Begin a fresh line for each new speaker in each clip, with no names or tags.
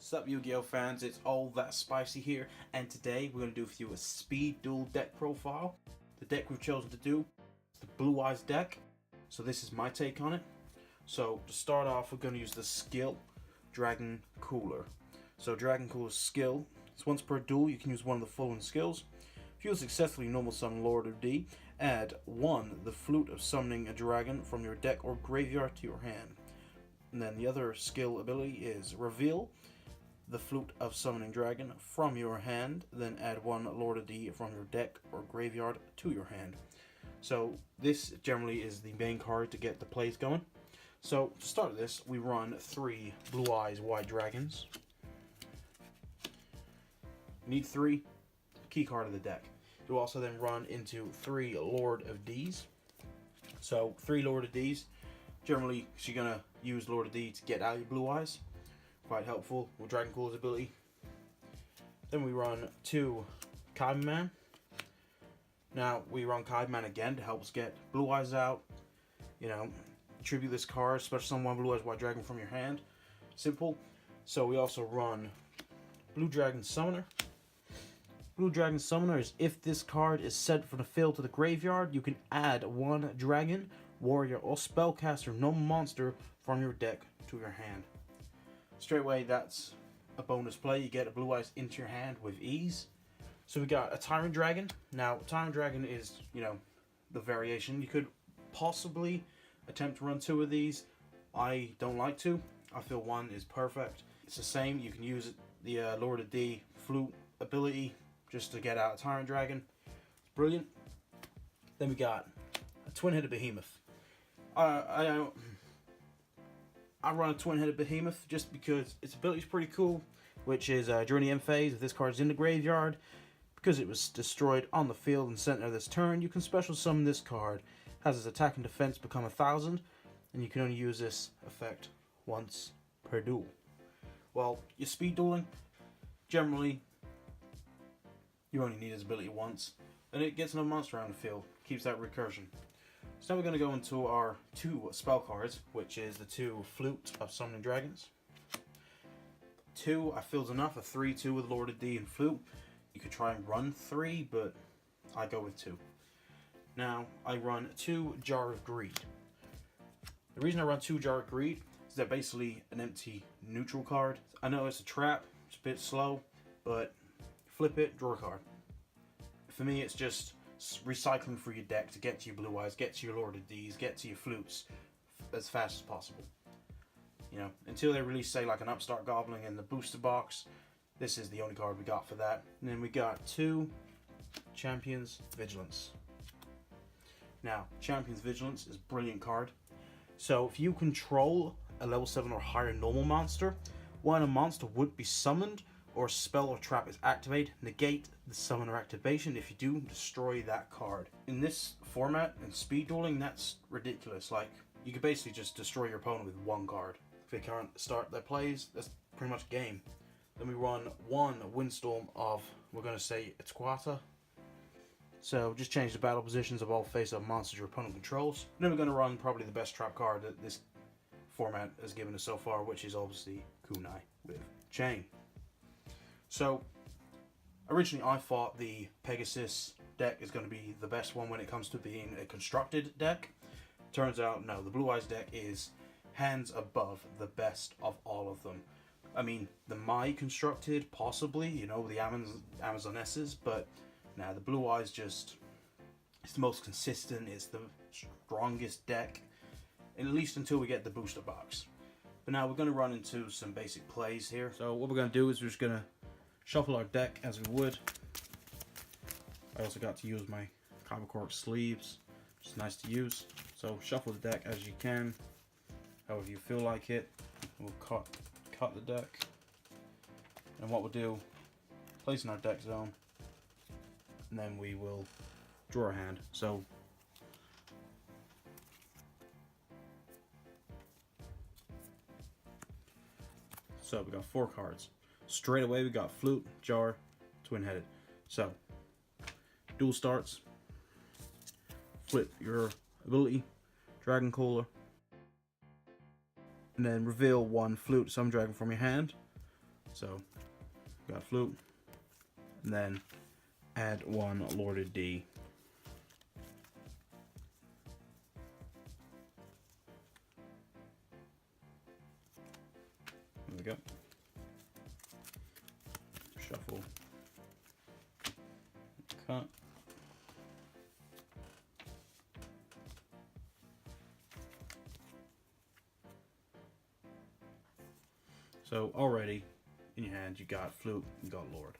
Sup Yu-Gi-Oh fans, it's all that spicy here, and today we're going to do for you a speed duel deck profile. The deck we've chosen to do is the Blue Eyes deck, so this is my take on it. So to start off, we're going to use the skill Dragon Cooler. So Dragon Cooler's skill is once per duel you can use one of the following skills. If you successfully normal summon Lord of D, add 1 the Flute of summoning a dragon from your deck or graveyard to your hand. And then the other skill ability is reveal the Flute of Summoning Dragon from your hand, then add 1 Lord of D from your deck or graveyard to your hand. So this generally is the main card to get the plays going. So to start this, we run 3 Blue Eyes White Dragons. You need 3 key card of the deck. You also then run into 3 Lord of Ds. So 3 Lord of Ds. Generally, you're going to use Lord of D to get out your Blue Eyes. Quite helpful with Dragon Cooler's ability. Then we run 2 Kiabaman. Now we run Kiabaman again to help us get Blue Eyes out. You know, tribute this card, special summon 1 Blue Eyes White Dragon from your hand. Simple. So we also run Blue Dragon Summoner. Blue Dragon Summoner is if this card is sent from the field to the graveyard, you can add 1 dragon, warrior, or spellcaster, no monster from your deck to your hand. Straight away, that's a bonus play. You get a Blue Eyes into your hand with ease. So we got a Tyrant Dragon. Now, Tyrant Dragon is, you know, the variation. You could possibly attempt to run 2 of these. I don't like to. I feel 1 is perfect. It's the same. You can use the Lord of D Flute ability just to get out a Tyrant Dragon. It's brilliant. Then we got a twin-headed Behemoth. I run a twin-headed Behemoth just because its ability is pretty cool, which is during the end phase, if this card is in the graveyard, because it was destroyed on the field and center this turn, you can special summon this card. Has its attack and defense become 1,000, and you can only use this effect once per duel. Well, your speed dueling, generally, you only need its ability once, and it gets another monster around the field, keeps that recursion. So now we're going to go into our 2 spell cards, which is the 2 Flute of Summoning Dragons. 2 I feel is enough, a 3-2 with Lord of D and Flute. You could try and run 3, but I go with 2. Now, I run 2 Jar of Greed. The reason I run 2 Jar of Greed is they're basically an empty neutral card. I know it's a trap, it's a bit slow, but flip it, draw a card. For me, it's just recycling through your deck to get to your Blue Eyes, get to your Lord of D's, get to your Flutes as fast as possible. You know, until they release, say, like an Upstart Goblin in the booster box, this is the only card we got for that. And then we got 2 Champions Vigilance. Now, Champions Vigilance is a brilliant card. So if you control a level 7 or higher normal monster, when a monster would be summoned or a spell or trap is activated, negate the summoner activation. If you do, destroy that card. In this format, in speed dueling, that's ridiculous. Like, you could basically just destroy your opponent with 1 card. If they can't start their plays, that's pretty much game. Then we run 1 Windstorm of, we're going to say, Etaqua. So just change the battle positions of all face-up monsters your opponent controls. And then we're going to run probably the best trap card that this format has given us so far, which is obviously Kunai with Chain. So, originally I thought the Pegasus deck is going to be the best one when it comes to being a constructed deck. Turns out, no, the Blue Eyes deck is hands above the best of all of them. I mean, the Mai constructed, possibly, you know, the Amazonesses, but now the Blue Eyes just, it's the most consistent, it's the strongest deck, at least until we get the booster box. But now we're going to run into some basic plays here. So what we're going to do is we're just going to shuffle our deck as we would. I also got to use my Copper Cork sleeves, which is nice to use. So shuffle the deck as you can, however you feel like it. We'll cut the deck. And what we'll do, place in our deck zone, and then we will draw a hand. So we got 4 cards. Straight away we got Flute, Jar, Twin-Headed. So, duel starts. Flip your ability, Dragon Cooler, and then reveal 1 Flute Summon Dragon from your hand. So, got Flute, and then add 1 Lorded D. There we go. Shuffle. Cut. So already in your hand you got Flute, you got Lord.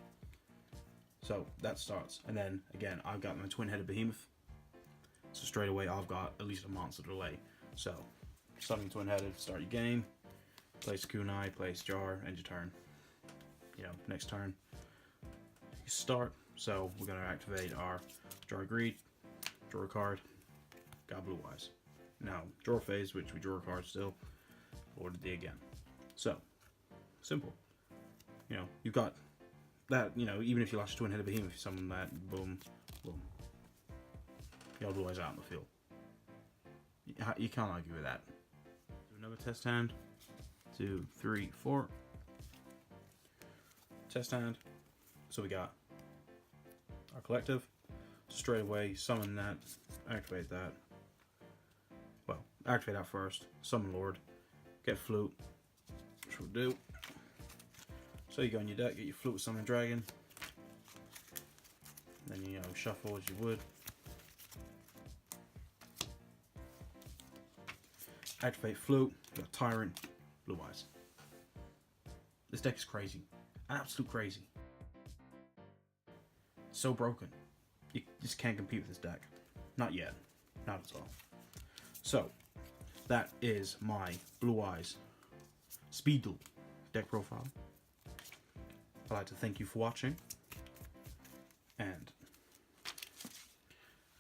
So that starts, and then again I've got my twin-headed Behemoth. So straight away I've got at least a monster delay. So summon twin-headed, start your game, place Kunai, place Jar, end your turn. You know, next turn you start. So we're gonna activate our Jar Greed, draw a card, got Blue Eyes. Now draw phase, which we draw a card still, Lord D again. So simple. You know, you've got that, you know, even if you lost your twin-headed Behemoth, you summon that, boom, boom. You got Blue Eyes out in the field. You can't argue with that. Do another test hand. 2, 3, 4. Test hand. So we got our collective. Straight away, summon that, activate that. Well, activate that first. Summon Lord. Get Flute, which we'll do. So you go on your deck, get your Flute with Summon Dragon. Then you know, shuffle as you would. Activate Flute, you got Tyrant, Blue Eyes. This deck is crazy. Absolute crazy. So broken. You just can't compete with this deck. Not yet. Not at all. So, that is my Blue Eyes Speed Duel deck profile. I'd like to thank you for watching, and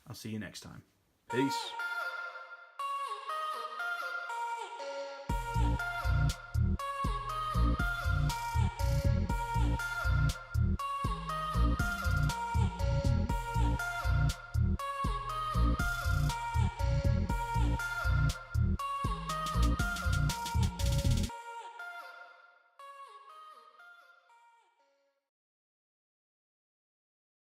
I'll see you next time. Peace.